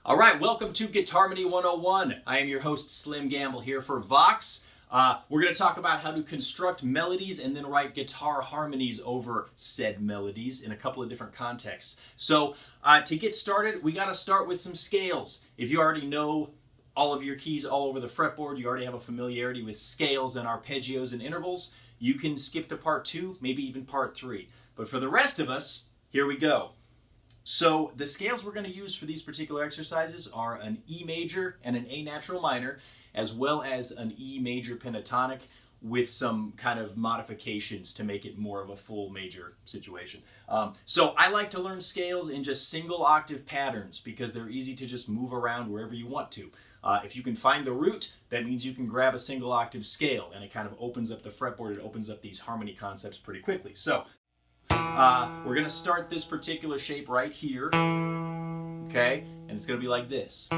All right, welcome to Guitarmony 101. I am your host, Slim Gambill, here for Vox. We're going to talk about how to construct melodies and then write guitar harmonies over said melodies in a couple of different contexts. So to get started, we got to start with some scales. If you already know all of your keys all over the fretboard, you already have a familiarity with scales and arpeggios and intervals, you can skip to part 2, maybe even part 3. But for the rest of us, here we go. So the scales we're going to use for these particular exercises are an E major and an A natural minor, as well as an E major pentatonic with some kind of modifications to make it more of a full major situation. So I like to learn scales in just single octave patterns because they're easy to just move around wherever you want to. If you can find the root, that means you can grab a single octave scale and it kind of opens up the fretboard, it opens up these harmony concepts pretty quickly. So we're going to start this particular shape right here, okay? And it's going to be like this.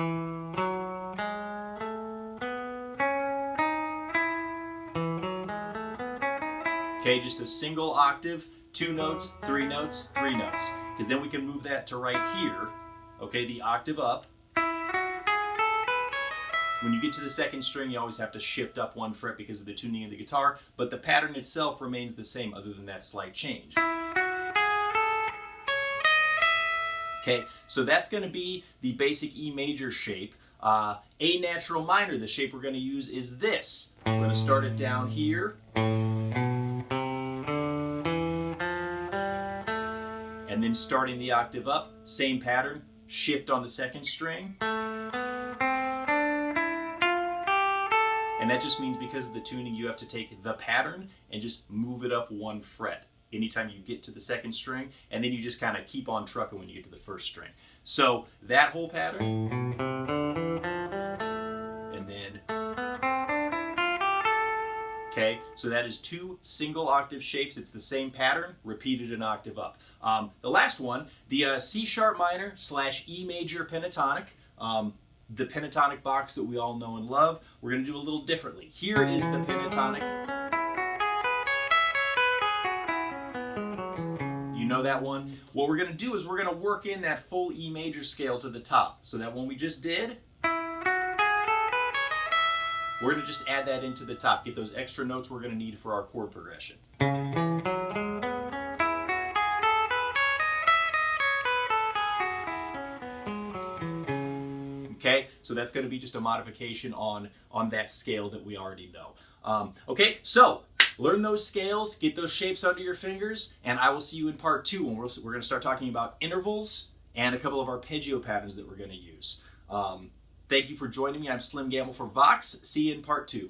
Okay, just a single octave, 2 notes, 3 notes, 3 notes. Because then we can move that to right here, okay, the octave up. When you get to the second string, you always have to shift up 1 fret because of the tuning of the guitar, but the pattern itself remains the same other than that slight change. Okay, so that's going to be the basic E major shape. A natural minor, the shape we're going to use is this. We're going to start it down here. And then starting the octave up, same pattern, shift on the second string. And that just means because of the tuning, you have to take the pattern and just move it up 1 fret anytime you get to the second string, and then you just kind of keep on trucking when you get to the first string. So that whole pattern, and then, okay, so that is 2 single octave shapes. It's the same pattern, repeated an octave up. The last one, the C sharp minor / E major pentatonic, the pentatonic box that we all know and love, we're going to do a little differently. Here is the pentatonic. You know that one? What we're going to do is we're going to work in that full E major scale to the top. So that one we just did, we're going to just add that into the top, get those extra notes we're going to need for our chord progression. Okay, so that's going to be just a modification on that scale that we already know. Okay, so learn those scales, get those shapes under your fingers, and I will see you in part 2 when we're going to start talking about intervals and a couple of arpeggio patterns that we're going to use. Thank you for joining me. I'm Slim Gambill for Vox. See you in part 2.